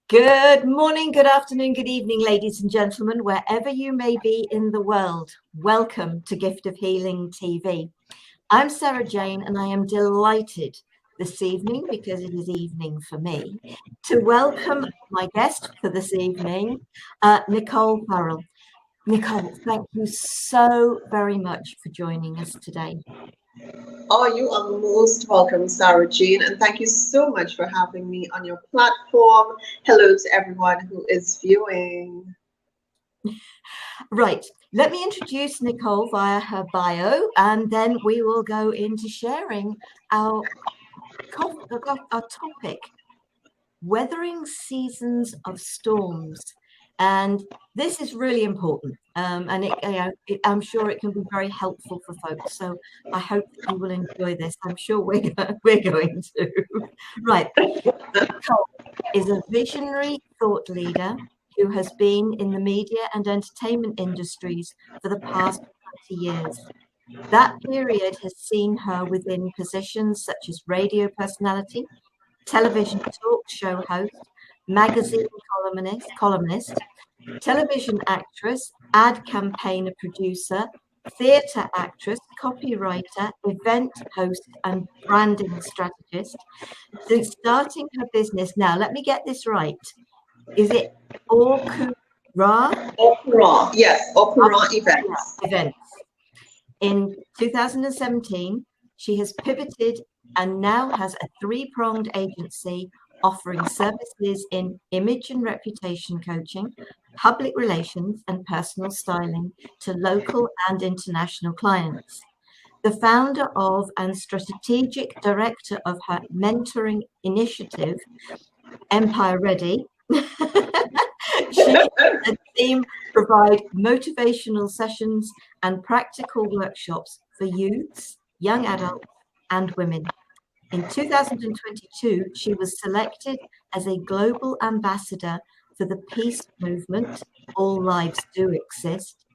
Good morning, good afternoon, good evening, ladies and gentlemen, wherever you may be in the world. Welcome to Gift of Healing TV. I'm Sara Jane, and I am delighted this evening, because it is evening for me, to welcome my guest for this evening, Nicole Farrell. Nicole, thank you so very much for joining us today. Oh, you are most welcome, Sara Jane, and thank you so much for having me on your platform. Hello to everyone who is viewing. Right, let me introduce Nicole via her bio, and then we will go into sharing our topic, weathering seasons of storms. And this is really important, and I'm sure it can be very helpful for folks. So I hope that you will enjoy this. I'm sure we're going to. Right. Nicole is a visionary thought leader who has been in the media and entertainment industries for the past 20 years. That period has seen her within positions such as radio personality, television talk show host, magazine columnist, television actress, ad campaigner producer, theatre actress, copywriter, event host, and branding strategist. Since starting her business, now let me get this right. Is it Okura? Okura, yes, Okura Events. In 2017, she has pivoted and now has a three-pronged agency offering services in image and reputation coaching, public relations, and personal styling to local and international clients. The founder of and strategic director of her mentoring initiative, Empire Ready, she and the team provide motivational sessions and practical workshops for youths, young adults, and women. In 2022, she was selected as a global ambassador for the peace movement, All Lives Do Exist,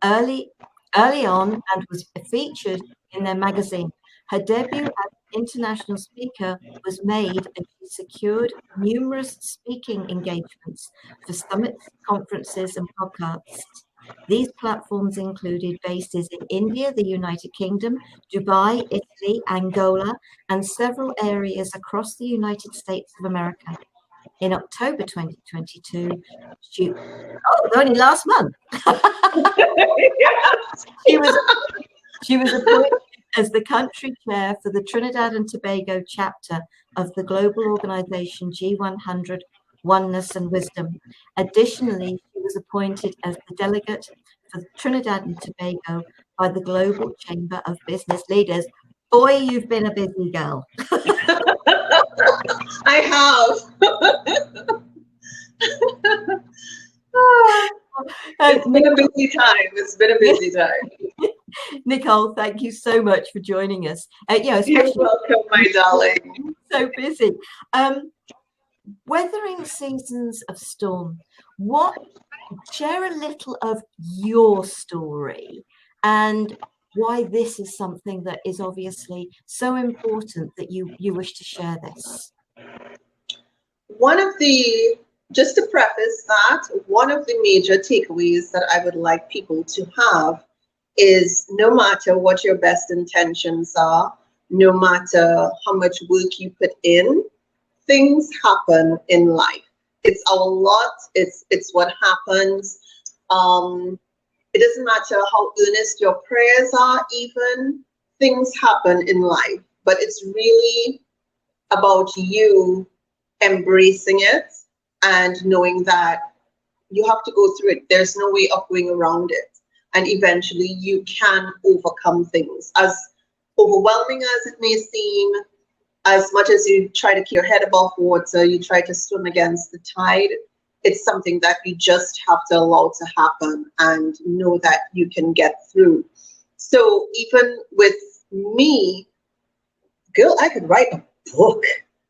early on, and was featured in their magazine. Her debut as an international speaker was made, and she secured numerous speaking engagements for summits, conferences, and podcasts. These platforms included bases in India, the United Kingdom, Dubai, Italy, Angola, and several areas across the United States of America. In October 2022, only last month, she was appointed as the country chair for the Trinidad and Tobago chapter of the global organization G100 Oneness and Wisdom. Additionally, she was appointed as the delegate for Trinidad and Tobago by the Global Chamber of Business Leaders. Boy, you've been a busy girl. I have. It's been a busy time. It's been a busy time. Nicole, thank you so much for joining us. You're welcome, my darling. So busy. Weathering seasons of storm. Share a little of your story and why this is something that is obviously so important that you wish to share this. Just to preface that, one of the major takeaways that I would like people to have is no matter what your best intentions are, no matter how much work you put in, things happen in life. It's our lot. It's what happens. It doesn't matter how earnest your prayers are, even things happen in life. But it's really about you embracing it and knowing that you have to go through it. There's no way of going around it. And eventually you can overcome things. As overwhelming as it may seem, as much as you try to keep your head above water, you try to swim against the tide, it's something that you just have to allow to happen and know that you can get through. So even with me, girl, I could write a book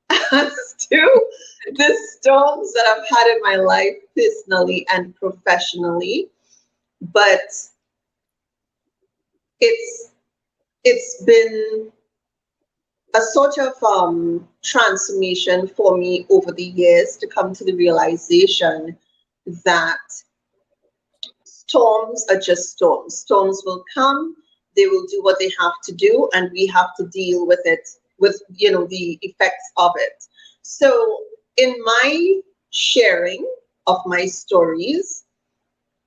as to the storms that I've had in my life personally and professionally. But it's been a sort of transformation for me over the years to come to the realization that storms are just storms. Storms will come, they will do what they have to do, and we have to deal with it, with, you know, the effects of it. So in my sharing of my stories,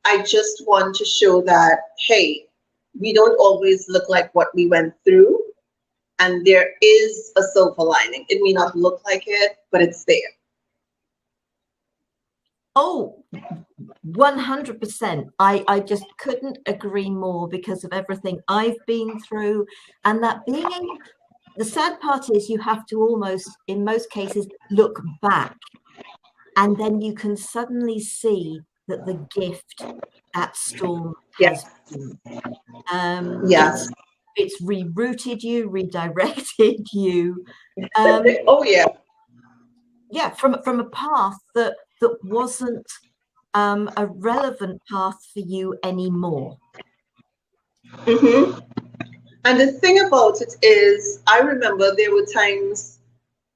I just want to show that, hey, we don't always look like what we went through, and there is a silver lining. It may not look like it, but it's there. Oh, 100%. I just couldn't agree more, because of everything I've been through. And that being able, the sad part is you have to almost, in most cases, look back, and then you can suddenly see that the gift that storm has been. Yes. It's rerouted you, redirected you. Oh yeah. Yeah, from a path that wasn't a relevant path for you anymore. Mm-hmm. And the thing about it is, I remember there were times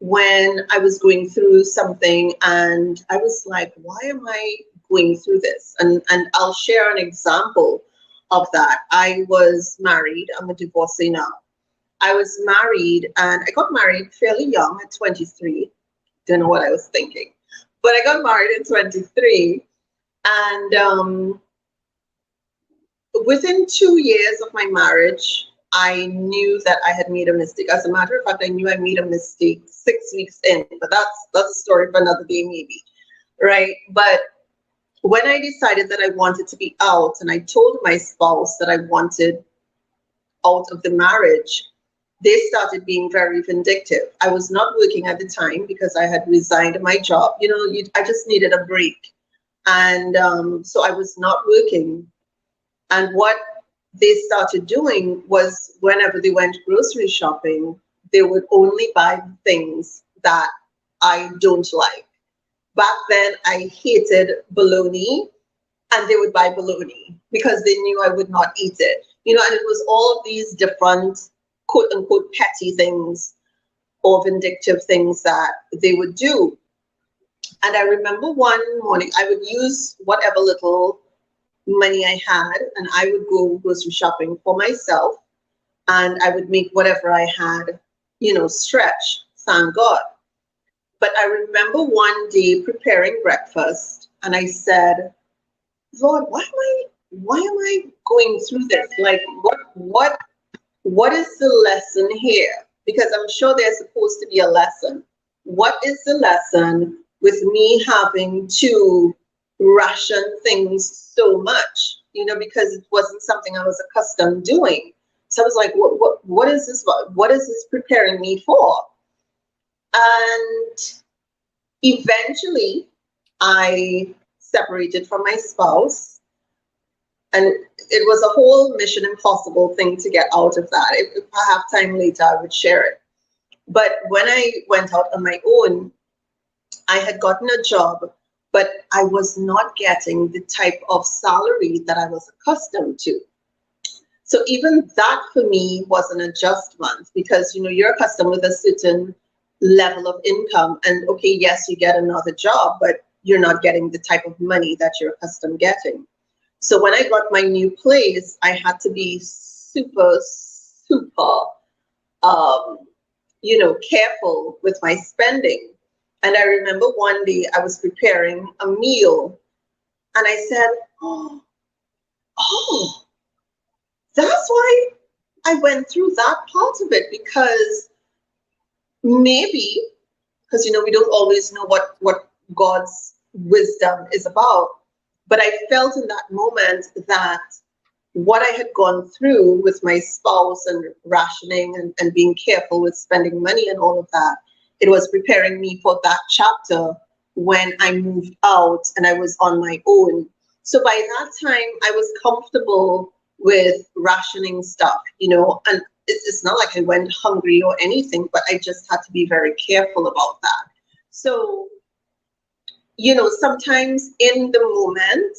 when I was going through something and I was like, why am I going through this? And I'll share an example of that. I was married. I'm a divorcee now. I was married, and I got married fairly young at 23. Don't know what I was thinking, but I got married at 23, and within 2 years of my marriage, I knew that I had made a mistake. As a matter of fact, I knew I made a mistake 6 weeks in, but that's a story for another day, maybe, right? But when I decided that I wanted to be out, and I told my spouse that I wanted out of the marriage, they started being very vindictive. I was not working at the time because I had resigned my job. You know, I just needed a break. And so I was not working. And what they started doing was, whenever they went grocery shopping, they would only buy things that I don't like. Back then, I hated bologna, and they would buy bologna because they knew I would not eat it. You know, and it was all of these different quote unquote petty things or vindictive things that they would do. And I remember one morning, I would use whatever little money I had, and I would go grocery shopping for myself, and I would make whatever I had, you know, stretch, thank God. But I remember one day preparing breakfast, and I said, Lord, why am I going through this? Like, what is the lesson here? Because I'm sure there's supposed to be a lesson. What is the lesson with me having to ration things so much? You know, because it wasn't something I was accustomed doing. So I was like, what is this? What is this preparing me for? And eventually I separated from my spouse, and it was a whole Mission Impossible thing to get out of that. If I have time later, I would share it. But when I went out on my own, I had gotten a job, but I was not getting the type of salary that I was accustomed to. So even that for me was an adjustment, because, you know, you're accustomed with a certain level of income, and okay, yes, you get another job, but you're not getting the type of money that you're accustomed getting. So when I got my new place, I had to be super, you know, careful with my spending. And I remember one day I was preparing a meal, and I said, oh, that's why I went through that part of it, because maybe, because, you know, we don't always know what God's wisdom is about. But I felt in that moment that what I had gone through with my spouse and rationing and being careful with spending money and all of that, it was preparing me for that chapter when I moved out and I was on my own. So by that time, I was comfortable with rationing stuff, you know, and it's not like I went hungry or anything, but I just had to be very careful about that. So, you know, sometimes in the moment,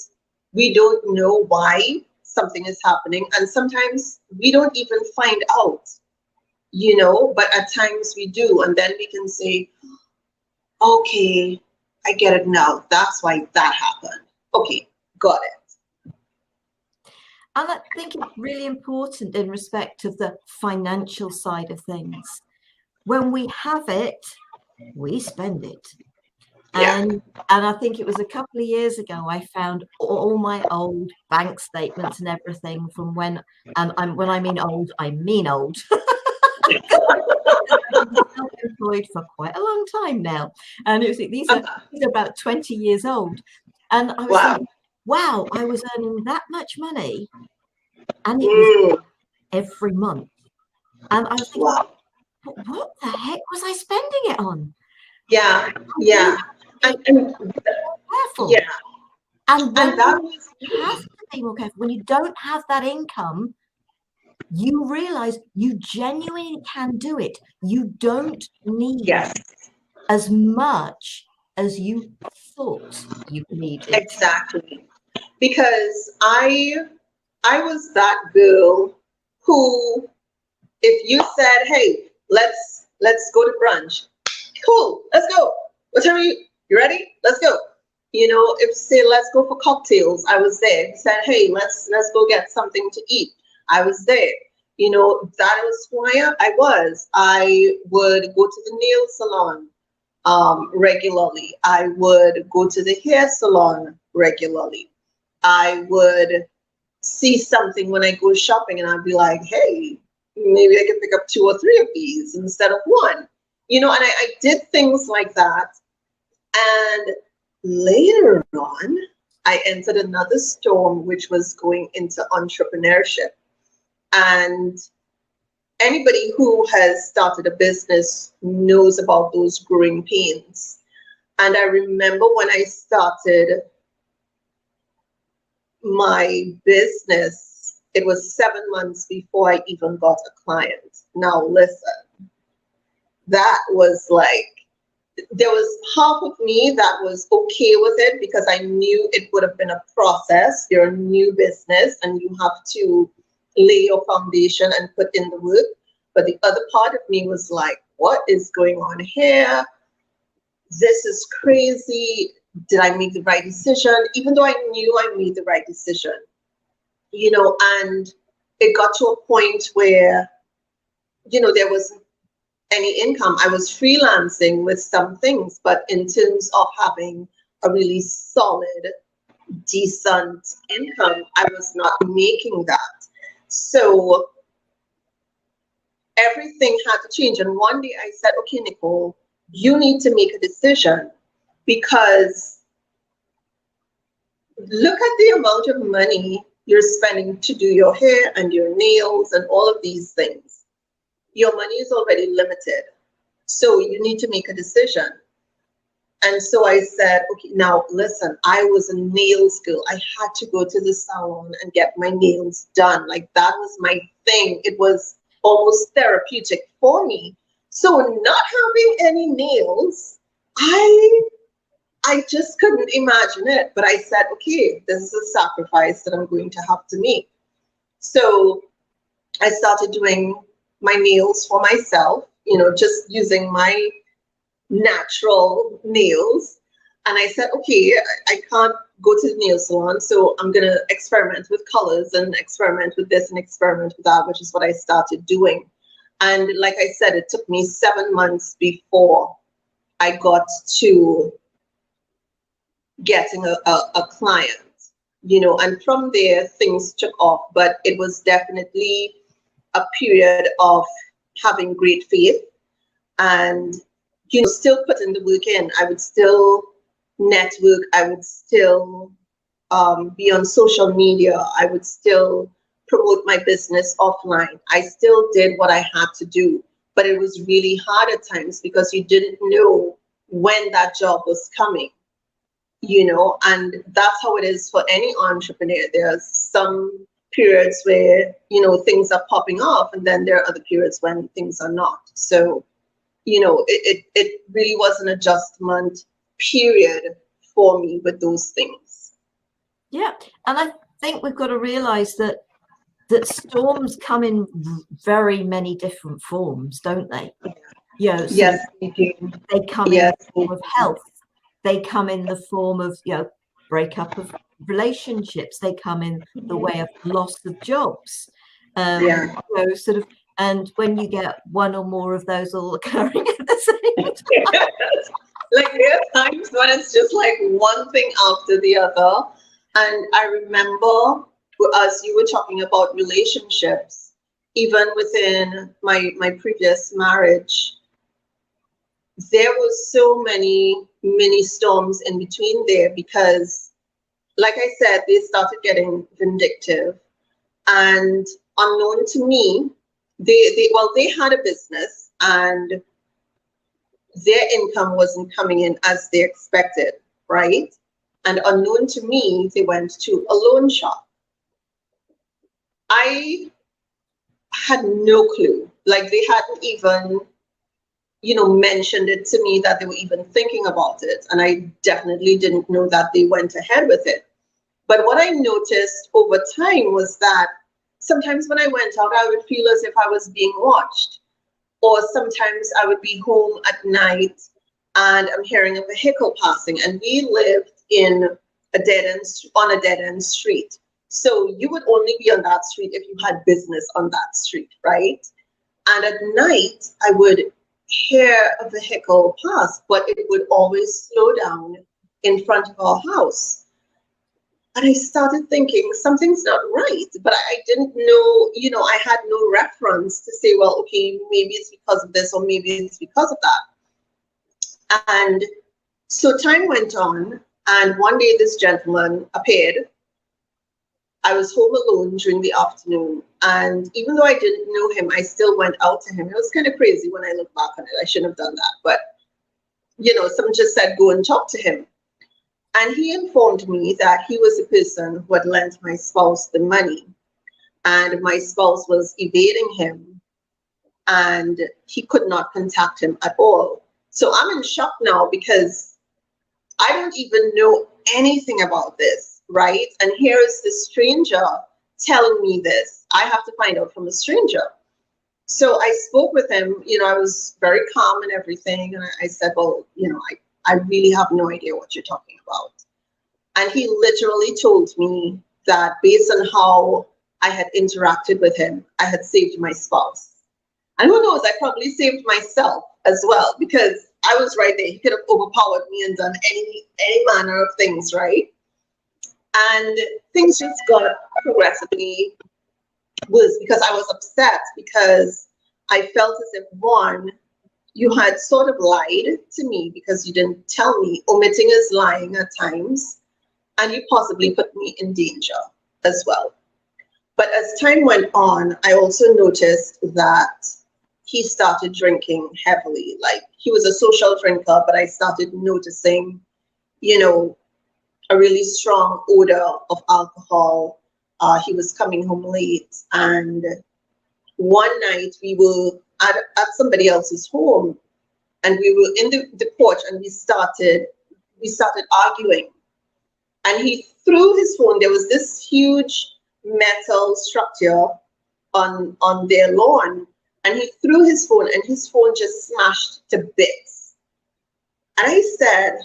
we don't know why something is happening. And sometimes we don't even find out you know, but at times we do. And then we can say, okay, I get it now. That's why that happened. Okay, got it. And I think it's really important in respect of the financial side of things. When we have it, we spend it. Yeah. And I think it was a couple of years ago I found all my old bank statements and everything from when, and when I mean old, I mean old. I've been self-employed for quite a long time now, and these are about 20 years old, and I was thinking, wow, I was earning that much money, and it was every month, and I was thinking, what the heck was I spending it on? Yeah, yeah. And careful. Yeah. And when you have to be more careful, when you don't have that income, you realize you genuinely can do it. You don't need as much as you thought you needed. Exactly. Because I was that girl who, if you said, hey, let's go to brunch, cool, let's go. What time are you ready? Let's go. You know, if say let's go for cocktails, I was there. If said, hey, let's go get something to eat, I was there. You know, that was who I was. I would go to the nail salon regularly. I would go to the hair salon regularly. I would see something when I go shopping and I'd be like, hey, maybe I could pick up 2 or 3 of these instead of one. You know, and I did things like that. And later on, I entered another storm, which was going into entrepreneurship. And anybody who has started a business knows about those growing pains. And I remember when I started my business, it was 7 months before I even got a client. Now, listen, that was like, there was half of me that was okay with it because I knew it would have been a process. You're a new business and you have to lay your foundation and put in the work. But the other part of me was like, what is going on here? This is crazy. Did I make the right decision? Even though I knew I made the right decision, you know, and it got to a point where, you know, there wasn't any income. I was freelancing with some things, but in terms of having a really solid, decent income, I was not making that. So everything had to change. And one day I said, okay, Nicole, you need to make a decision, because look at the amount of money you're spending to do your hair and your nails and all of these things. Your money is already limited. So you need to make a decision. And so I said, okay, now listen, I was a nails girl. I had to go to the salon and get my nails done. Like, that was my thing. It was almost therapeutic for me. So not having any nails, I just couldn't imagine it. But I said, okay, this is a sacrifice that I'm going to have to make. So I started doing my nails for myself, you know, just using my natural nails. And I said, okay, I can't go to the nail salon, so I'm going to experiment with colors and experiment with this and experiment with that, which is what I started doing. And like I said, it took me 7 months before I got to getting a client, you know, and from there things took off. But it was definitely a period of having great faith and, you know, still putting the work in. I would still network. I would still be on social media. I would still promote my business offline. I still did what I had to do, but it was really hard at times because you didn't know when that job was coming, you know, and that's how it is for any entrepreneur. There's some periods where, you know, things are popping off, and then there are other periods when things are not. So, you know, it really was an adjustment period for me with those things. Yeah, and I think we've got to realize that that storms come in very many different forms, don't they? You know, so Yes, they do. they come in Yes, the form of health. They come in the form of, you know, breakup of relationships. They come in the way of loss of jobs. Yeah. You know, sort of, and when you get one or more of those all occurring at the same time. Like there are times when it's just like one thing after the other. And I remember as you were talking about relationships, even within my previous marriage, there was so many mini storms in between there because, like I said, they started getting vindictive, and unknown to me, they had a business and their income wasn't coming in as they expected, right? And unknown to me, they went to a loan shop. I had no clue. Like they hadn't even, mentioned it to me that they were even thinking about it. And I definitely didn't know that they went ahead with it. But what I noticed over time was that sometimes when I went out, I would feel as if I was being watched. Or sometimes I would be home at night and I'm hearing a vehicle passing. And we lived in on a dead end street. So you would only be on that street if you had business on that street, right? And at night, I would hear a vehicle pass, but it would always slow down in front of our house. And I started thinking something's not right, but I didn't know, I had no reference to say, well, okay, maybe it's because of this or maybe it's because of that. And so time went on, and one day this gentleman appeared. I was home alone during the afternoon, and even though I didn't know him, I still went out to him. It was kind of crazy when I look back on it. I shouldn't have done that, but someone just said, go and talk to him. And he informed me that he was the person who had lent my spouse the money, and my spouse was evading him, and he could not contact him at all. So I'm in shock now because I don't even know anything about this, right? And here is this stranger telling me this. I have to find out from a stranger. So I spoke with him, I was very calm and everything. And I said, well, I really have no idea what you're talking about. And he literally told me that based on how I had interacted with him, I had saved my spouse. And who knows, I probably saved myself as well, because I was right there. He could have overpowered me and done any manner of things, right? And things just got progressively worse because I was upset because I felt as if, one, you had sort of lied to me because you didn't tell me. Omitting is lying at times. And you possibly put me in danger as well. But as time went on, I also noticed that he started drinking heavily. Like he was a social drinker, but I started noticing, a really strong odor of alcohol. He was coming home late. And one night we were at somebody else's home, and we were in the porch, and we started arguing. And he threw his phone. There was this huge metal structure on their lawn, and he threw his phone, and his phone just smashed to bits. And I said,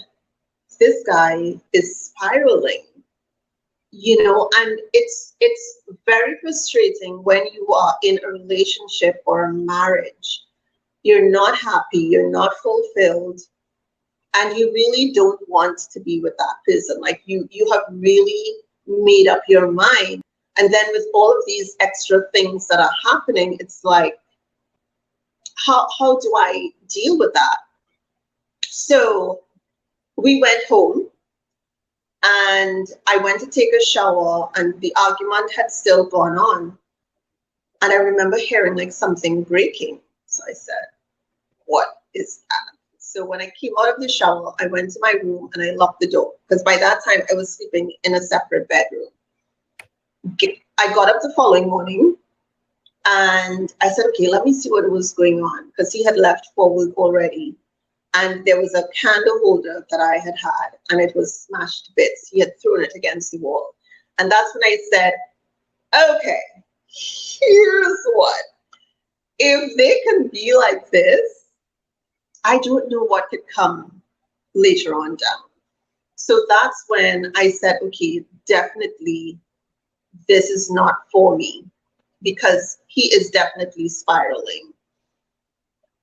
this guy is spiraling, and it's very frustrating when you are in a relationship or a marriage. You're not happy, you're not fulfilled, and you really don't want to be with that person. Like you have really made up your mind. And then with all of these extra things that are happening, it's like, how do I deal with that? So we went home, and I went to take a shower, and the argument had still gone on. And I remember hearing like something breaking. So I said, what is that? So when I came out of the shower, I went to my room and I locked the door, because by that time I was sleeping in a separate bedroom. I got up the following morning and I said, okay, let me see what was going on, because he had left for work already. And there was a candle holder that I had and it was smashed to bits. He had thrown it against the wall. And that's when I said, okay, here's what. If they can be like this, I don't know what could come later on down. So that's when I said, okay, definitely this is not for me, because he is definitely spiraling.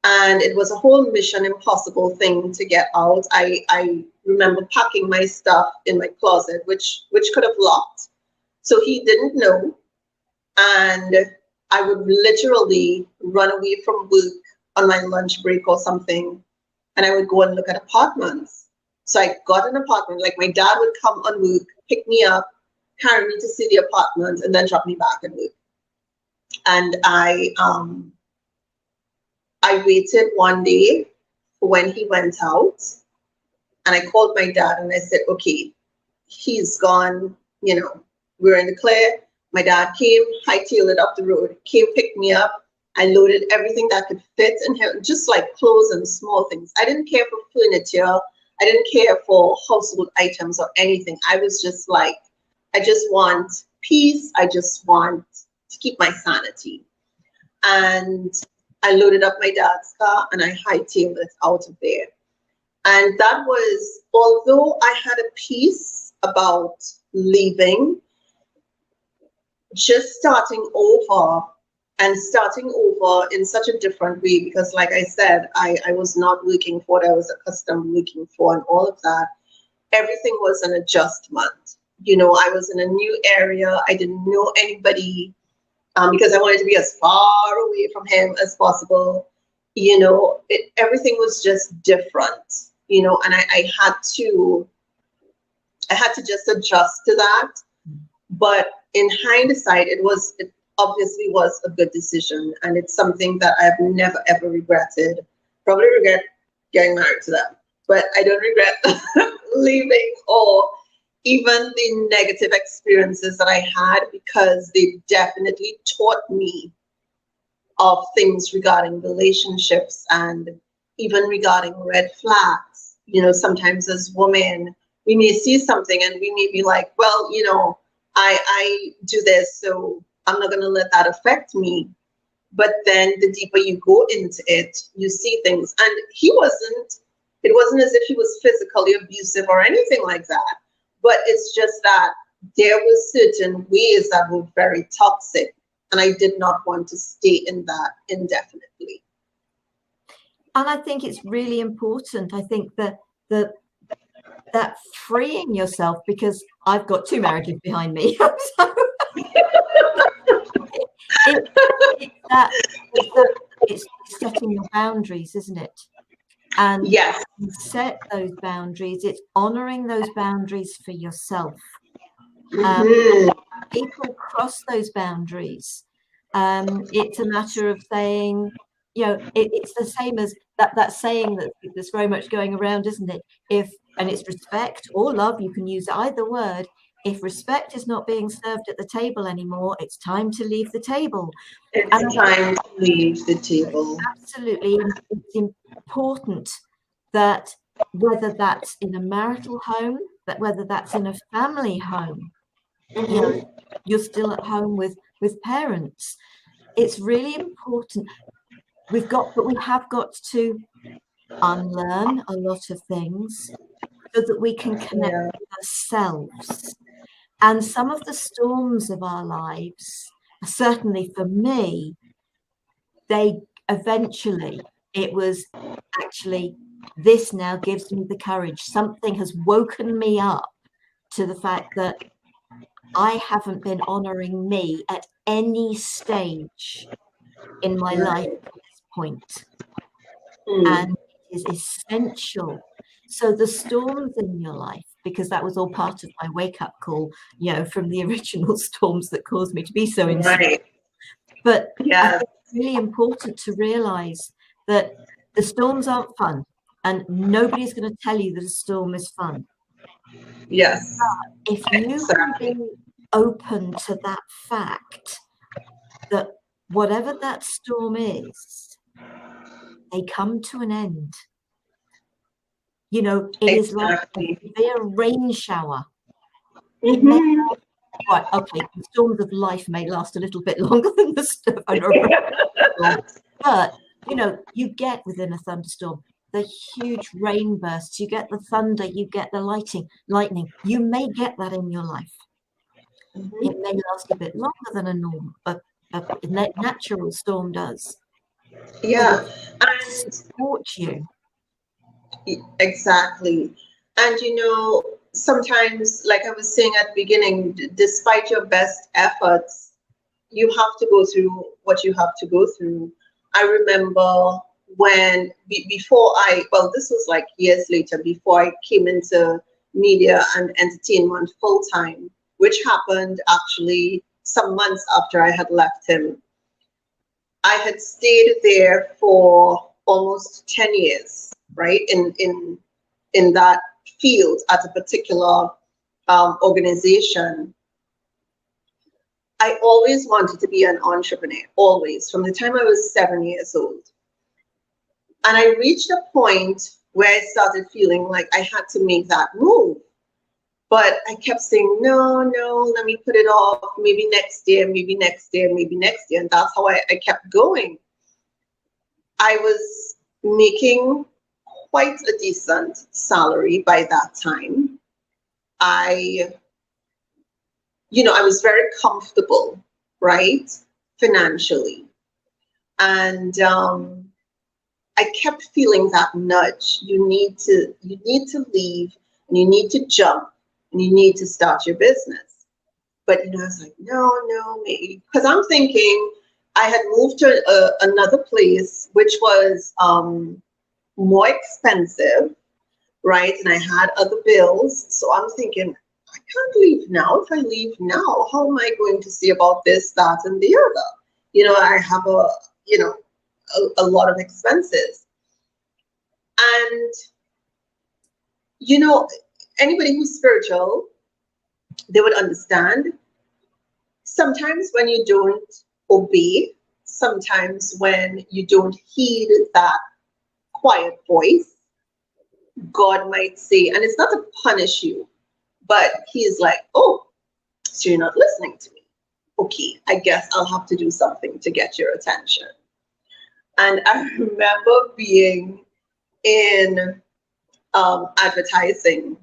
And it was a whole mission impossible thing to get out. I remember packing my stuff in my closet, which could have locked. So he didn't know. And I would literally run away from work on my lunch break or something, and I would go and look at apartments. So I got an apartment, like my dad would come on work, pick me up, carry me to see the apartment, and then drop me back at work. And I waited one day for when he went out, and I called my dad and I said, okay, he's gone, you know, we're in the clear. My dad came, hightailed it up the road, came, picked me up. I loaded everything that could fit in here, just like clothes and small things. I didn't care for furniture. I didn't care for household items or anything. I was just like, I just want peace. I just want to keep my sanity. And I loaded up my dad's car and I hightailed it out of there. And that was, although I had a peace about leaving, just starting over in such a different way, because like I said, I was not looking for what I was accustomed looking for and all of that. Everything was an adjustment. You know, I was in a new area. I didn't know anybody, because I wanted to be as far away from him as possible. You know, everything was just different, you know, and I had to just adjust to that. But in hindsight, it obviously was a good decision, and it's something that I've never ever regretted. Probably regret getting married to them, but I don't regret leaving or even the negative experiences that I had, because they definitely taught me of things regarding relationships and even regarding red flags. You know, sometimes as women, we may see something and we may be like, well, you know, I do this, so I'm not going to let that affect me. But then the deeper you go into it, you see things. And it wasn't as if he was physically abusive or anything like that. But it's just that there were certain ways that were very toxic. And I did not want to stay in that indefinitely. And I think it's really important. I think that freeing yourself, because I've got 2 marriages behind me. So it's setting your boundaries, isn't it? And yes, set those boundaries. It's honoring those boundaries for yourself. People cross those boundaries. It's a matter of saying, you know, it's the same as that saying that's very much going around, isn't it? And it's respect or love, you can use either word. If respect is not being served at the table anymore, it's time to leave the table. It's time to leave the table. Absolutely. It's important that whether that's in a marital home, that whether that's in a family home, you know, you're still at home with parents. It's really important. We have got to unlearn a lot of things so that we can connect with ourselves. And some of the storms of our lives, certainly for me, they eventually, it was actually, this now gives me the courage. Something has woken me up to the fact that I haven't been honoring me at any stage in my life at this point. And it is essential. So the storms in your life, because that was all part of my wake-up call, you know, from the original storms that caused me to be so insane. But I think it's really important to realize that the storms aren't fun, and nobody's going to tell you that a storm is fun. Yes. But if you can be open to that fact that whatever that storm is, they come to an end. You know, it is like a severe rain shower. It may right, okay, the storms of life may last a little bit longer than the storm, but you know, you get within a thunderstorm the huge rain bursts, you get the thunder, you get the lightning. You may get that in your life. Mm-hmm. It may last a bit longer than a natural storm does, but Yeah, it's to and support you. exactly. And you know, sometimes, like I was saying at the beginning, despite your best efforts, you have to go through what you have to go through. I remember when, before well, this was like years later, before I came into media and entertainment full time, which happened actually some months after I had left him. I had stayed there for almost 10 years, right? In that field at a particular organization. I always wanted to be an entrepreneur, always, from the time I was 7 years old. And I reached a point where I started feeling like I had to make that move. But I kept saying, no, no, let me put it off. Maybe next year, maybe next year, maybe next year. And that's how I kept going. I was making quite a decent salary by that time. I I was very comfortable, right, financially. And I kept feeling that nudge. You need to leave, and you need to jump, and you need to start your business. But I was like, no, no, maybe, because I'm thinking I had moved to another place, which was more expensive, right? And I had other bills. So I'm thinking, I can't leave now. If I leave now, how am I going to see about this, that, and the other? I have a lot of expenses. And, anybody who's spiritual, they would understand. Sometimes when you don't obey, sometimes when you don't heed that quiet voice, God might say, and it's not to punish you, but he's like, oh, so you're not listening to me. Okay, I guess I'll have to do something to get your attention. And I remember being in advertising,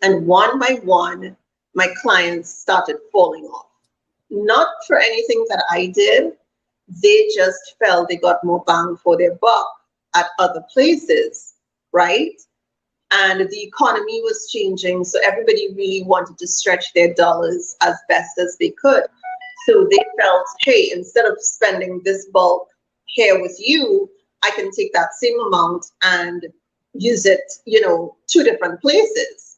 and one by one, my clients started falling off. Not for anything that I did, they just felt they got more bang for their buck at other places, right? And the economy was changing, so everybody really wanted to stretch their dollars as best as they could. So they felt, hey, instead of spending this bulk here with you, I can take that same amount and use it, two different places.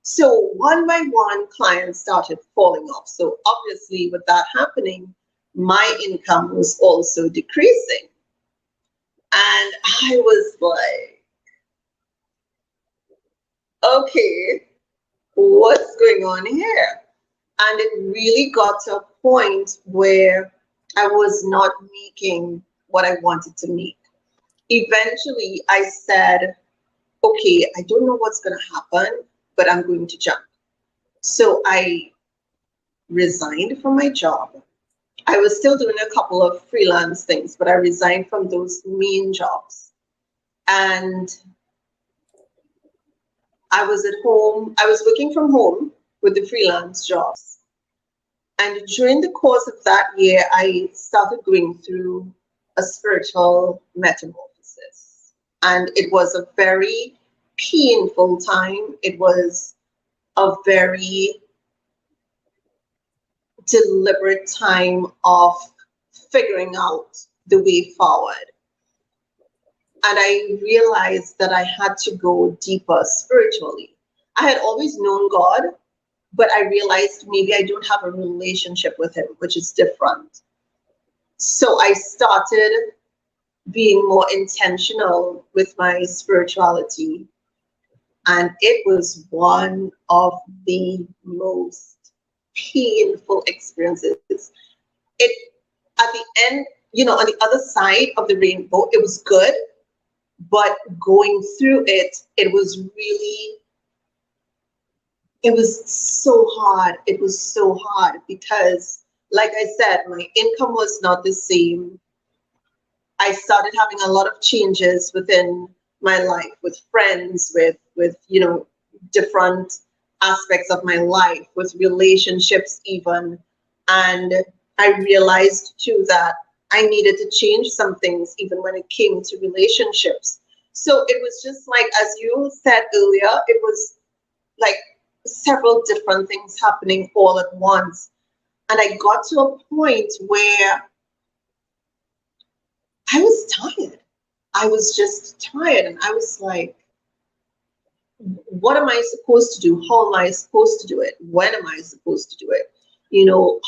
So one by one, clients started falling off. So obviously, with that happening, my income was also decreasing. And I was like, okay, what's going on here? And it really got to a point where I was not making what I wanted to make. Eventually, I said, okay, I don't know what's going to happen, but I'm going to jump. So I resigned from my job. I was still doing a couple of freelance things, but I resigned from those main jobs. And I was at home. I was working from home with the freelance jobs. And during the course of that year, I started going through a spiritual metamorphosis. And it was a very painful time. It was a very deliberate time of figuring out the way forward. And I realized that I had to go deeper spiritually. I had always known God, but I realized maybe I don't have a relationship with him, which is different. So I started being more intentional with my spirituality. And it was one of the most painful experiences. It, at the end, on the other side of the rainbow, it was good, but going through it, it was really it was so hard. It was so hard because, like I said, my income was not the same. I started having a lot of changes within my life, with friends, with different aspects of my life, with relationships even. And I realized too that I needed to change some things even when it came to relationships. So it was just like, as you said earlier, it was like several different things happening all at once. And I got to a point where I was tired. I was just tired. And I was like, what am I supposed to do? How am I supposed to do it? When am I supposed to do it?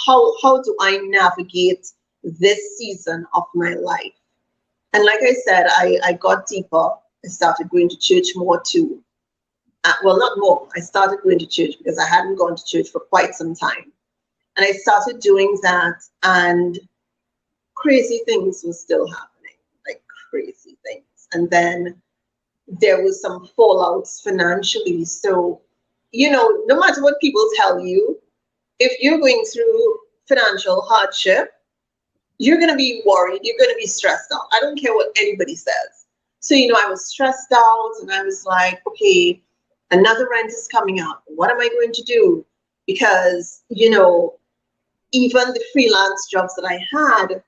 How do I navigate this season of my life? And like I said, I got deeper. I started going to church more too. Well, not more. I started going to church because I hadn't gone to church for quite some time. And I started doing that, and crazy things were still happening, like crazy things. And then there was some fallouts financially. So, no matter what people tell you, if you're going through financial hardship, you're going to be worried. You're going to be stressed out. I don't care what anybody says. So, I was stressed out, and I was like, okay, another rent is coming up. What am I going to do? Because, even the freelance jobs that I had,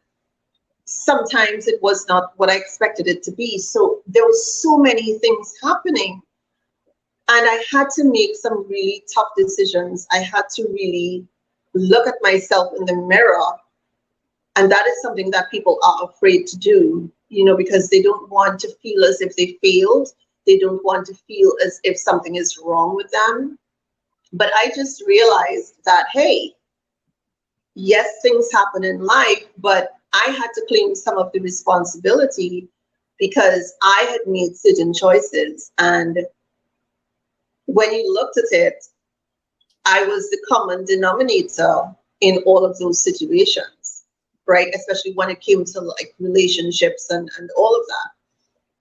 sometimes it was not what I expected it to be. So there was so many things happening, and I had to make some really tough decisions. I had to really look at myself in the mirror, and that is something that people are afraid to do, because they don't want to feel as if they failed. They don't want to feel as if something is wrong with them. But I just realized that, hey, yes, things happen in life, but I had to claim some of the responsibility because I had made certain choices. And when you looked at it, I was the common denominator in all of those situations, right? Especially when it came to like relationships and all of that.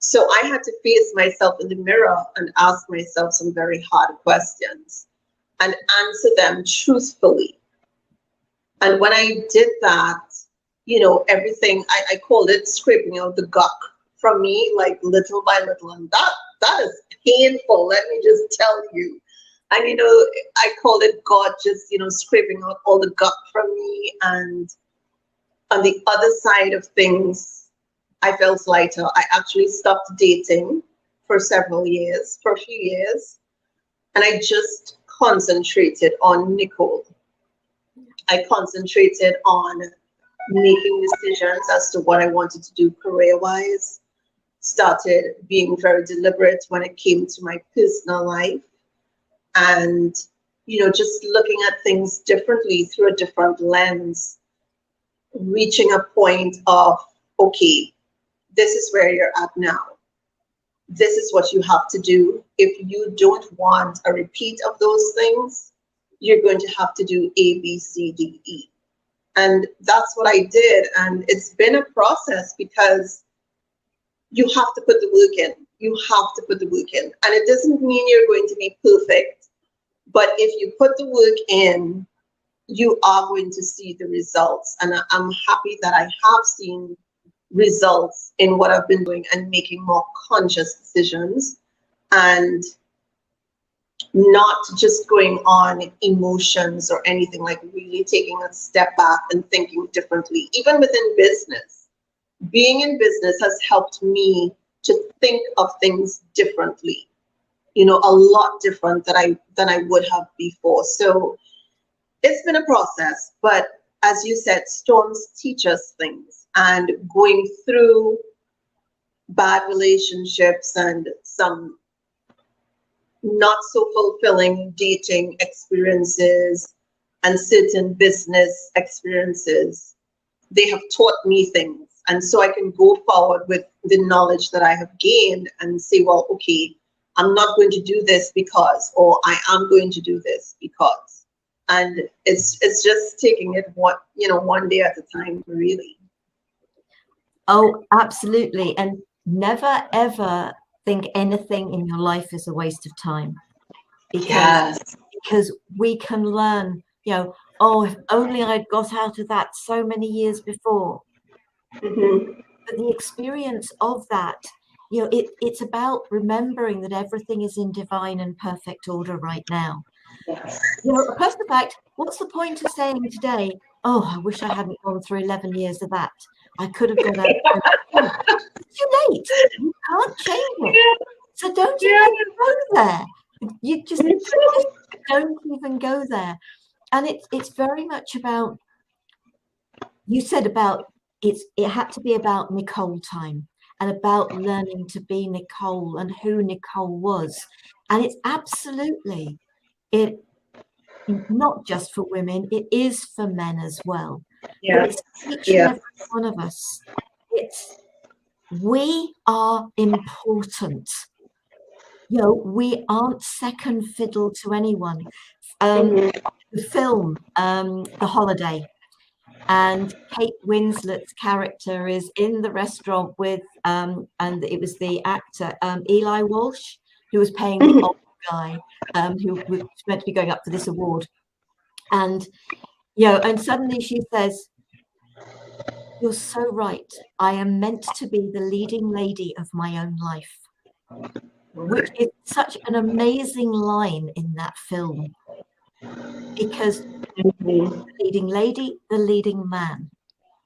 So I had to face myself in the mirror and ask myself some very hard questions and answer them truthfully. And when I did that, everything, I called it scraping out the gunk from me, like little by little. And that is painful, let me just tell you. And, I called it God just, scraping out all the gunk from me. And on the other side of things, I felt lighter. I actually stopped dating for a few years. And I just concentrated on Nicole. I concentrated on making decisions as to what I wanted to do career-wise, started being very deliberate when it came to my personal life, and, just looking at things differently through a different lens, reaching a point of, okay, this is where you're at now. This is what you have to do. If you don't want a repeat of those things, you're going to have to do A, B, C, D, E. And that's what I did. And it's been a process because you have to put the work in. You have to put the work in. And it doesn't mean you're going to be perfect. But if you put the work in, you are going to see the results. And I'm happy that I have seen results in what I've been doing and making more conscious decisions, and not just going on emotions or anything, like really taking a step back and thinking differently. Even within business, being in business has helped me to think of things differently, a lot different than I would have before. So it's been a process, but as you said, storms teach us things, and going through bad relationships and some not so fulfilling dating experiences and certain business experiences, they have taught me things. And so I can go forward with the knowledge that I have gained and say, well, okay, I'm not going to do this because, or I am going to do this because. And it's just taking it one day at a time, really. Oh, absolutely. And never, ever think anything in your life is a waste of time. Because because we can learn, you know, oh, if only I'd got out of that so many years before. Mm-hmm. But the experience of that, you know, it's about remembering that everything is in divine and perfect order right now. Yes. You know, plus the fact, what's the point of saying today, oh, I wish I hadn't gone through 11 years of that. I could have got out. It's too late. You can't change it. So don't Yeah. even go there. You just don't even go there. And it's very much about, you said about, it had to be about Nicole time and about learning to be Nicole and who Nicole was. And it's absolutely, it not just for women, it is for men as well. Yeah. But it's each and Yeah. every one of us. It's, we are important. You know, we aren't second fiddle to anyone. Mm-hmm. The film, The Holiday, and Kate Winslet's character is in the restaurant with, and it was the actor Eli Walsh, who was playing the old guy, who was meant to be going up for this award. And, you know, and suddenly she says, "You're so right. I am meant to be the leading lady of my own life," which is such an amazing line in that film, because Mm-hmm. the leading lady, the leading man,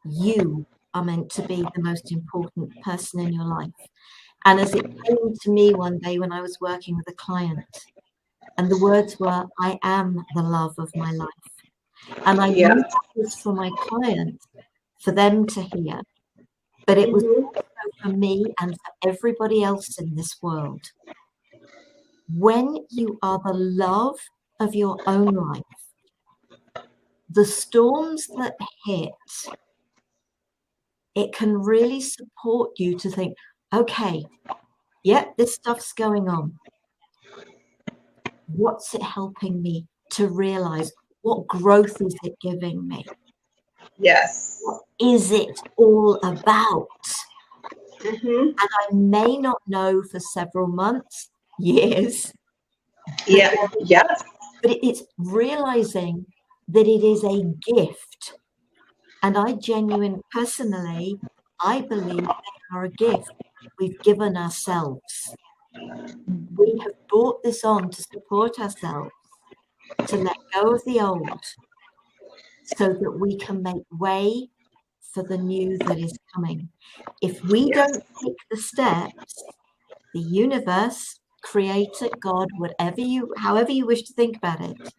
you are meant to be the most important person in your life. And as it came to me one day when I was working with a client, and the words were, "I am the love of my life." And I Yeah. knew that was for my client, for them to hear, but it was Mm-hmm. also for me and for everybody else in this world. When you are the love of your own life, the storms that hit, it can really support you to think, okay, yep, this stuff's going on. What's it helping me to realize? What growth is it giving me? Yes. What is it all about? Mm-hmm. And I may not know for several months, years, but, Yeah. Yes. but it's realizing that it is a gift. And I personally, I believe they are a gift we've given ourselves. We have brought this on to support ourselves, to let go of the old, so that we can make way for the new that is coming. If we Yes. don't take the steps, the universe, creator, God, however you wish to think about it,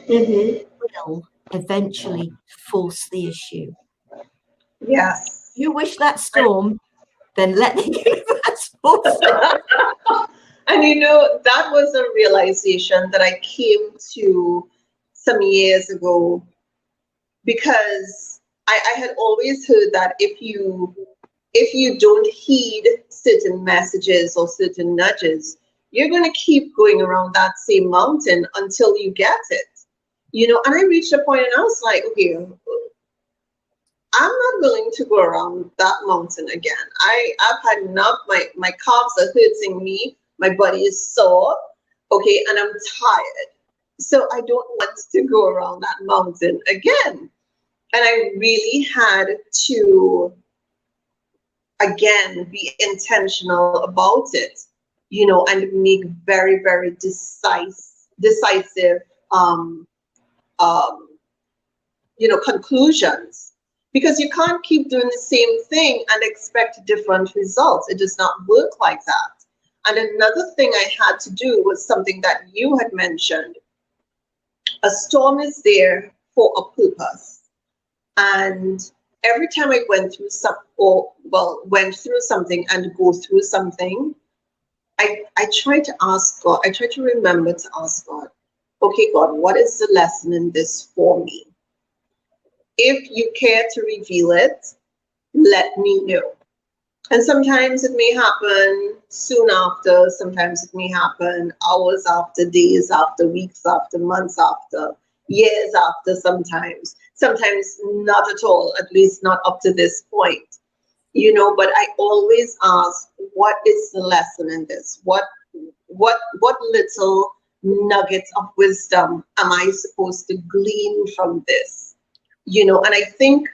Mm-hmm. will eventually force the issue. Yes. You wish that storm, then let the universe force it. And you know, that was a realization that I came to some years ago, because I had always heard that if you don't heed certain messages or certain nudges, you're going to keep going around that same mountain until you get it. You know, and I reached a point and I was like, okay, I'm not willing to go around that mountain again. I've had enough. My calves are hurting me. My body is sore. Okay, and I'm tired. So I don't want to go around that mountain again. And I really had to, again, be intentional about it, you know, and make very, very decisive, um, um, you know, conclusions, because you can't keep doing the same thing and expect different results. It does not work like that. And another thing I had to do was something that you had mentioned. A storm is there for a purpose. And every time I went through went through something and go through something, I try to ask God, I try to remember to ask God, okay, God, what is the lesson in this for me? If you care to reveal it, let me know. And sometimes it may happen soon after, sometimes it may happen hours after, days after, weeks after, months after, years after, sometimes not at all, at least not up to this point. You know, but I always ask, what is the lesson in this? What little nuggets of wisdom am I supposed to glean from this? And I think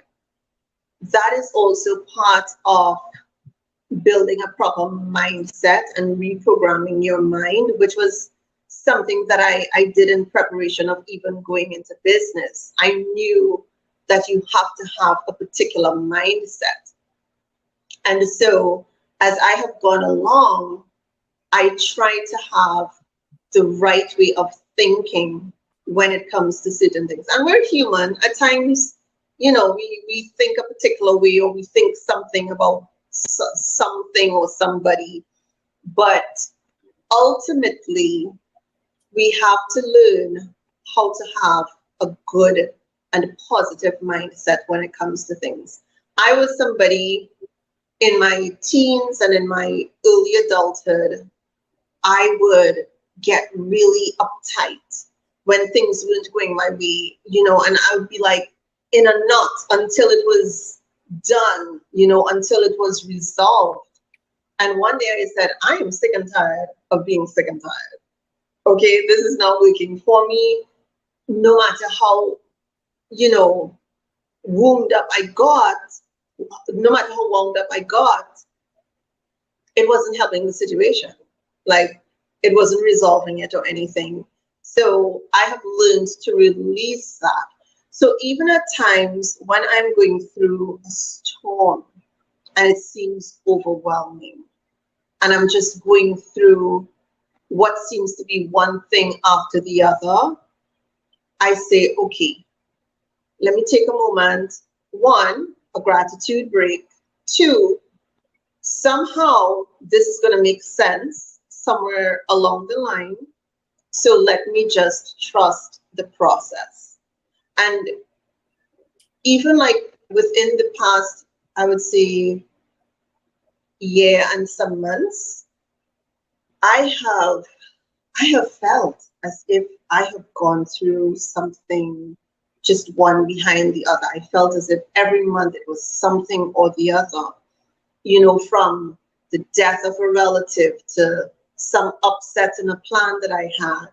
that is also part of building a proper mindset and reprogramming your mind, which was something that I did in preparation of even going into business. I knew that you have to have a particular mindset. And so as I have gone along, I try to have the right way of thinking when it comes to certain things. And we're human. At times, we think a particular way, or we think something about something or somebody. But ultimately, we have to learn how to have a good and positive mindset when it comes to things. I was somebody in my teens and in my early adulthood, I would get really uptight when things weren't going my way, and I would be like in a knot until it was done, until it was resolved. And one day I said, I am sick and tired of being sick and tired. Okay, this is not working for me. No matter how, wound up I got, no matter how wound up I got, it wasn't helping the situation. Like, it wasn't resolving it or anything. So I have learned to release that. So even at times when I'm going through a storm and it seems overwhelming, and I'm just going through what seems to be one thing after the other, I say, okay, let me take a moment. One, a gratitude break. Two, somehow this is going to make sense somewhere along the line. So let me just trust the process. And even like within the past, I would say, year and some months, I have felt as if I have gone through something, just one behind the other. I felt as if every month it was something or the other, from the death of a relative to some upset in a plan that I had,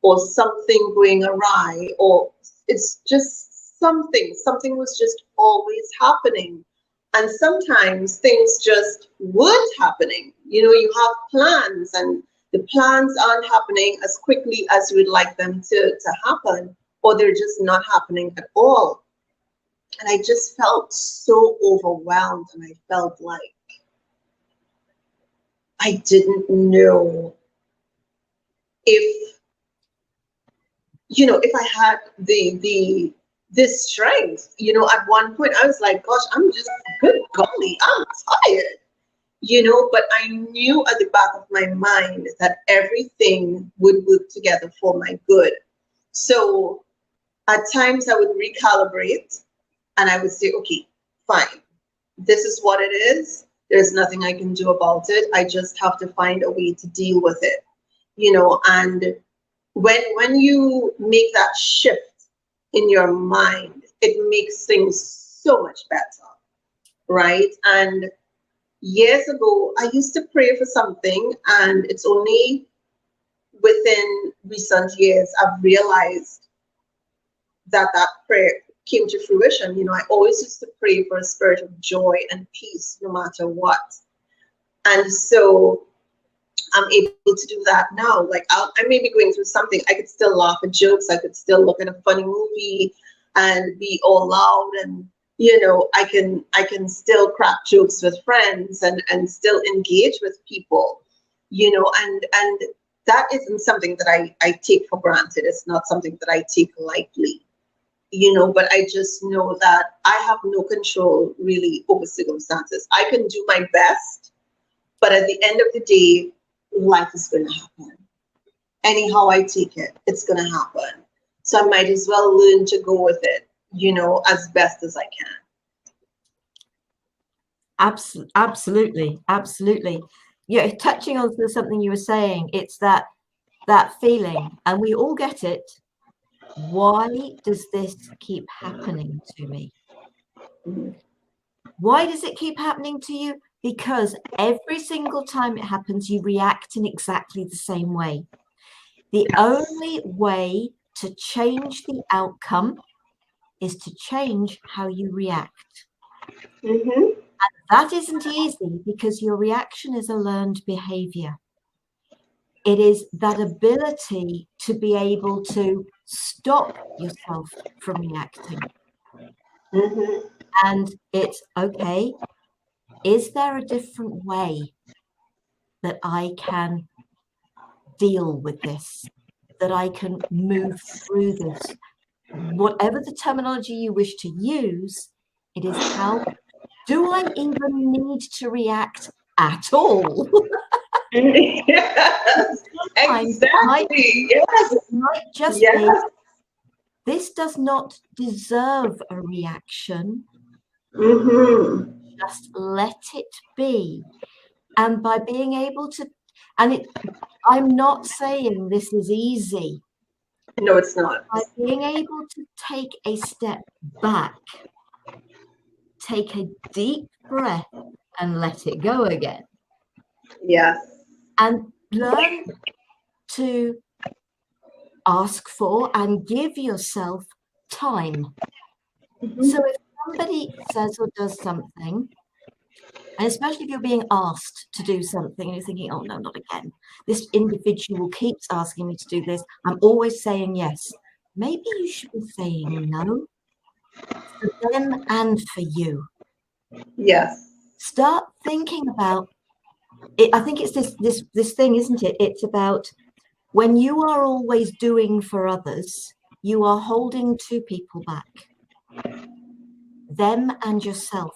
or something going awry, or it's just something was just always happening. And sometimes things just weren't happening. You have plans and the plans aren't happening as quickly as you would like them to happen, or they're just not happening at all. And I just felt so overwhelmed, and I felt like I didn't know if, if I had this strength. At one point I was like, gosh, I'm just, good golly, I'm tired. But I knew at the back of my mind that everything would work together for my good. So at times I would recalibrate and I would say, okay, fine, this is what it is. There's nothing I can do about it. I just have to find a way to deal with it. And when you make that shift in your mind, it makes things so much better, right? And years ago, I used to pray for something, and it's only within recent years I've realized that prayer came to fruition. I always used to pray for a spirit of joy and peace no matter what. And so I'm able to do that now. Like, I may be going through something, I could still laugh at jokes, I could still look at a funny movie and be all loud, and I can still crack jokes with friends and still engage with people, and that isn't something that I take for granted. It's not something that I take lightly, but I just know that I have no control really over circumstances. I can do my best, but at the end of the day, life is going to happen. Anyhow I take it, it's going to happen. So I might as well learn to go with it, as best as I can. Absolutely. Yeah, touching on to something you were saying, it's that feeling, and we all get it. Why does this keep happening to me? Why does it keep happening to you? Because every single time it happens, you react in exactly the same way. The only way to change the outcome is to change how you react. Mm-hmm. That isn't easy because your reaction is a learned behavior. It is that ability to be able to stop yourself from reacting. Mm-hmm. And it's okay. Is there a different way that I can deal with this, that I can move through this? Whatever the terminology you wish to use, it is how do I even need to react at all? Yes, Sometimes exactly. Yes, it might just be, yes. this does not deserve a reaction. Mm-hmm. Just let it be. And by being able to, I'm not saying this is easy. No, it's not. By being able to take a step back, take a deep breath and let it go again. Yes. And learn to ask for and give yourself time. Mm-hmm. So if somebody says or does something, and especially if you're being asked to do something and you're thinking, oh no, not again. This individual keeps asking me to do this. I'm always saying yes. Maybe you should be saying no for them and for you. Yes. Start thinking about it. I think it's this thing, isn't it? It's about when you are always doing for others, you are holding two people back, them and yourself.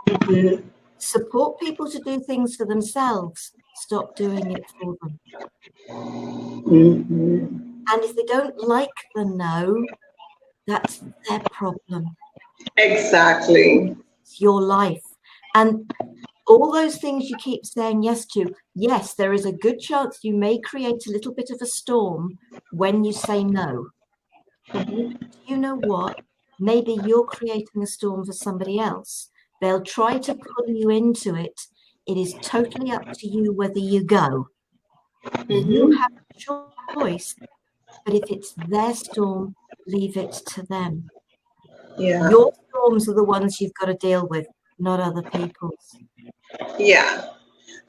Mm-hmm. Support people to do things for themselves. Stop doing it for them. Mm-hmm. And if they don't like the no, that's their problem. Exactly. It's your life. And all those things you keep saying yes to, yes, there is a good chance you may create a little bit of a storm when you say no. Mm-hmm. You know what? Maybe you're creating a storm for somebody else. They'll try to pull you into it. It is totally up to you whether you go. You Mm-hmm. have a choice, but if it's their storm, leave it to them. Yeah. Your storms are the ones you've got to deal with, not other people's. Yeah.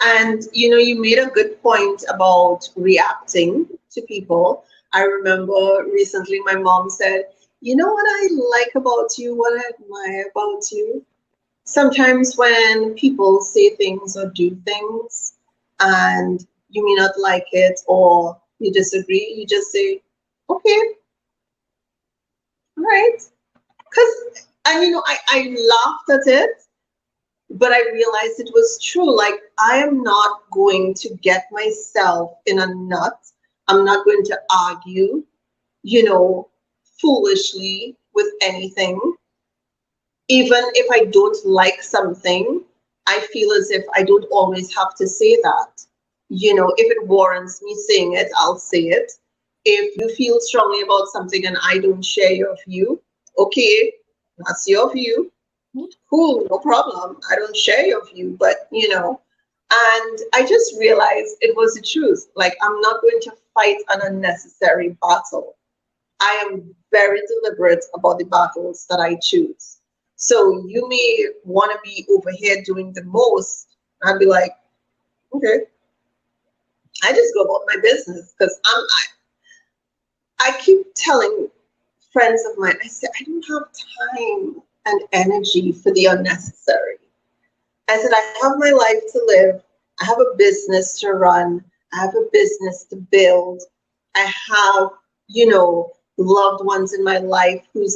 And you made a good point about reacting to people. I remember recently my mom said, you know what I like about you, what I admire about you? Sometimes when people say things or do things and you may not like it or you disagree, you just say, okay, all right. And I laughed at it, but I realized it was true. Like, I am not going to get myself in a nut. I'm not going to argue, you know, foolishly with anything. Even if I don't like something, I feel as if I don't always have to say that. If it warrants me saying it, I'll say it. If you feel strongly about something and I don't share your view, okay, that's your view. Cool, no problem. I don't share your view, but and I just realized it was the truth. Like, I'm not going to fight an unnecessary battle. I am very deliberate about the battles that I choose. So you may want to be over here doing the most. I'd be like, okay, I just go about my business because I keep telling friends of mine, I say, I don't have time and energy for the unnecessary. I said, I have my life to live. I have a business to run. I have a business to build. I have, loved ones in my life who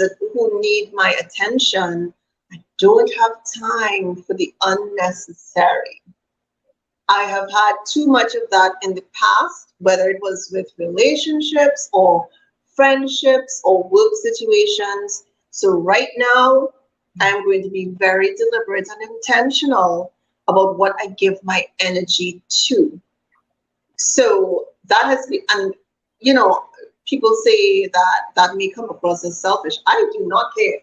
need my attention. I don't have time for the unnecessary. I have had too much of that in the past, whether it was with relationships or friendships or work situations. So right now, I'm going to be very deliberate and intentional about what I give my energy to. So that has been, and people say that may come across as selfish. I do not care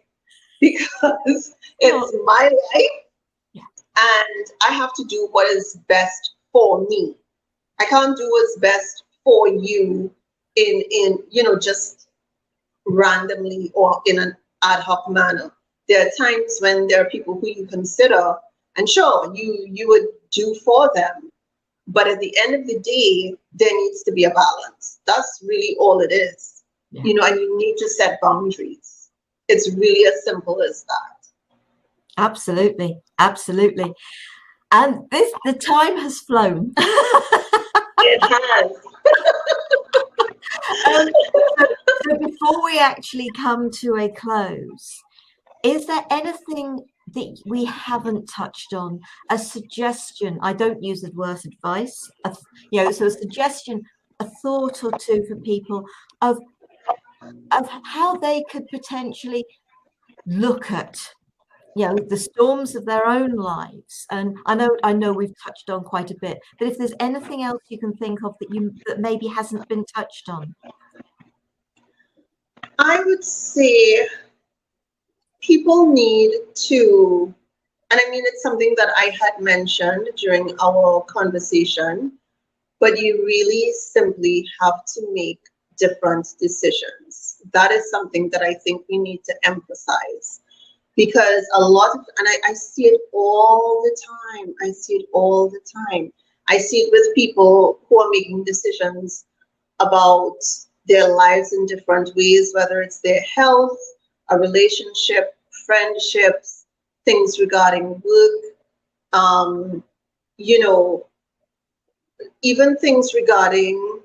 because it's my life and I have to do what is best for me. I can't do what's best for you in just randomly or in an ad hoc manner. There are times when there are people who you consider, and sure, you would do for them. But at the end of the day, there needs to be a balance. That's really all it is. Yeah. And you need to set boundaries. It's really as simple as that. Absolutely. Absolutely. And the time has flown. It has. So before we actually come to a close, is there anything that we haven't touched on? A suggestion? I don't use the word advice. So a suggestion, a thought or two for people of how they could potentially look at the storms of their own lives. And I know we've touched on quite a bit, but if there's anything else you can think of that maybe hasn't been touched on. I would say people need to, and I mean, it's something that I had mentioned during our conversation, but you really simply have to make different decisions. That is something that I think we need to emphasize, because a lot of, and I see it all the time. I see it all the time. I see it with people who are making decisions about their lives in different ways, whether it's their health, a relationship, friendships, things regarding work, even things regarding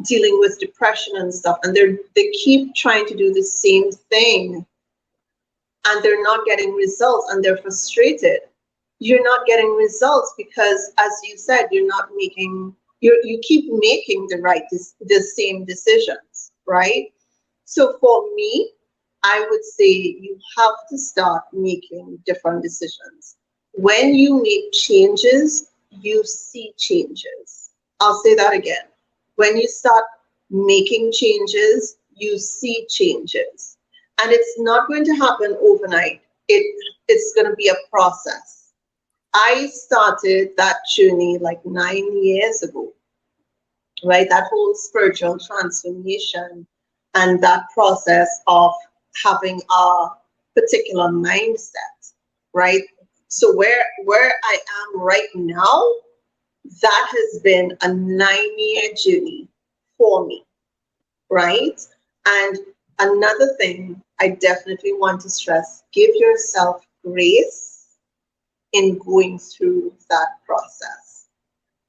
dealing with depression and stuff. And they keep trying to do the same thing, and they're not getting results, and they're frustrated. You're not getting results because, as you said, you keep making the same decisions, right? So for me, I would say you have to start making different decisions. When you make changes, you see changes. I'll say that again. When you start making changes, you see changes. And it's not going to happen overnight. It's going to be a process. I started that journey like 9 years ago, right? That whole spiritual transformation and that process of having a particular mindset, right? So where I am right now, that has been a 9-year journey for me, right? And another thing I definitely want to stress, give yourself grace in going through that process.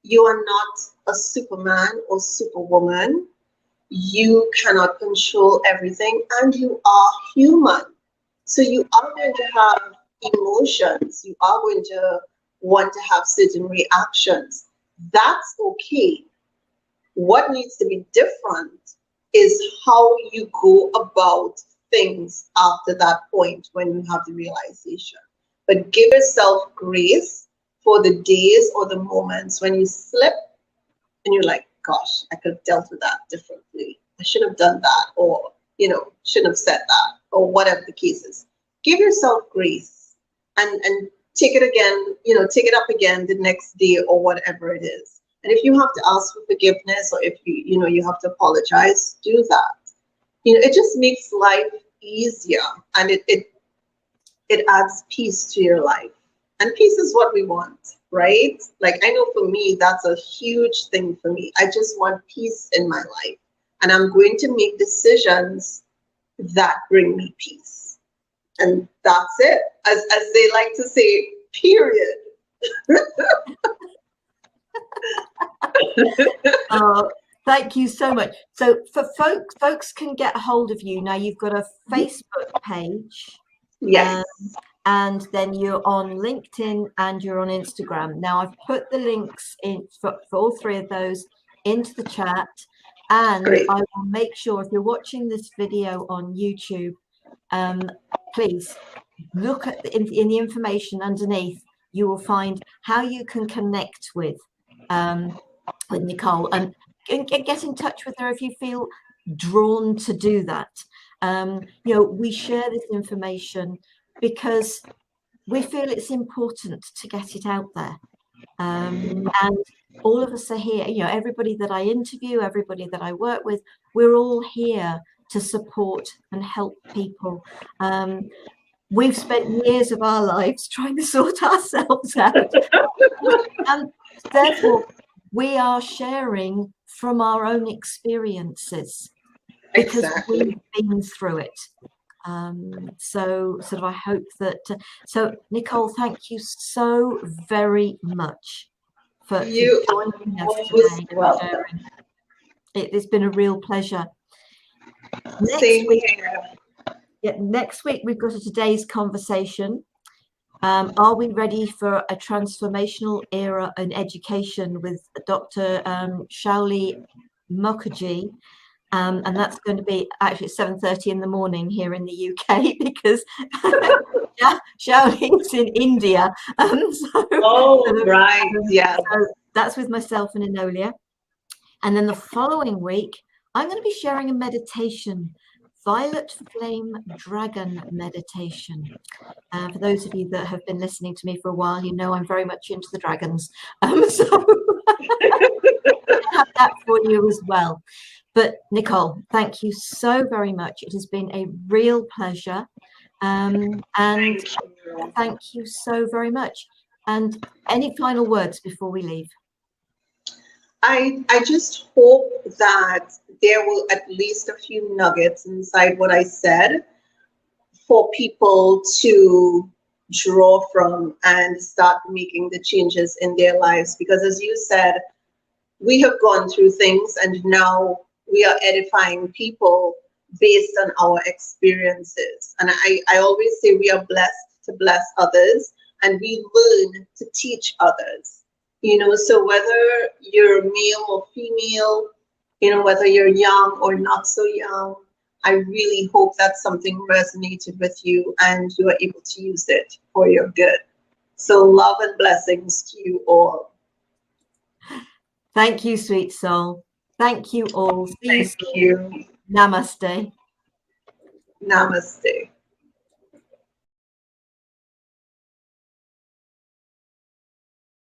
You are not a Superman or Superwoman. You cannot control everything, and you are human. So you are going to have emotions. You are going to want to have certain reactions. That's okay. What needs to be different is how you go about things after that point when you have the realization. But give yourself grace for the days or the moments when you slip and you're like, gosh, I could have dealt with that differently. I should have done that, or, shouldn't have said that, or whatever the case is. Give yourself grace and take it again, take it up again the next day or whatever it is. And if you have to ask for forgiveness, or if you have to apologize, do that. It just makes life easier, and it adds peace to your life. And peace is what we want, right? Like, I know for me, that's a huge thing for me. I just want peace in my life. And I'm going to make decisions that bring me peace. And that's it. As they like to say, period. Thank you so much. So for folks can get a hold of you now. You've got a Facebook page. Yes. And then you're on LinkedIn and you're on Instagram. Now I've put the links in for all three of those into the chat, and Great. I will make sure, if you're watching this video on YouTube, please look at in the information underneath. You will find how you can connect with Nicole and get in touch with her if you feel drawn to do that. We share this information because we feel it's important to get it out there. And all of us are here, you know, everybody that I interview, everybody that I work with, we're all here to support and help people. We've spent years of our lives trying to sort ourselves out. And therefore, we are sharing from our own experiences because Exactly. we've been through it. So sort of I hope that, so Nicole, thank you so very much for You joining are us most today. welcome. It's been a real pleasure. Same here. Next week we've got a today's conversation. Are we ready for a transformational era in education with Dr. Shauli Mukherjee? And that's going to be actually at 7:30 in the morning here in the UK because Shaoli's in India. Right, yeah. So that's with myself and Enolia. And then the following week, I'm going to be sharing a meditation, Violet Flame Dragon meditation. For those of you that have been listening to me for a while, you know I'm very much into the dragons. So I have that for you as well. But Nicole, thank you so very much. It has been a real pleasure. And thank you so very much. And any final words before we leave? I just hope that there will at least a few nuggets inside what I said for people to draw from and start making the changes in their lives. Because as you said, we have gone through things and now we are edifying people based on our experiences. And I always say we are blessed to bless others and we learn to teach others. You know, so whether you're male or female, you know, whether you're young or not so young, I really hope that something resonated with you and you are able to use it for your good. So love and blessings to you all. Thank you, sweet soul. Thank you all. See you soon. Thank you. Namaste. Namaste.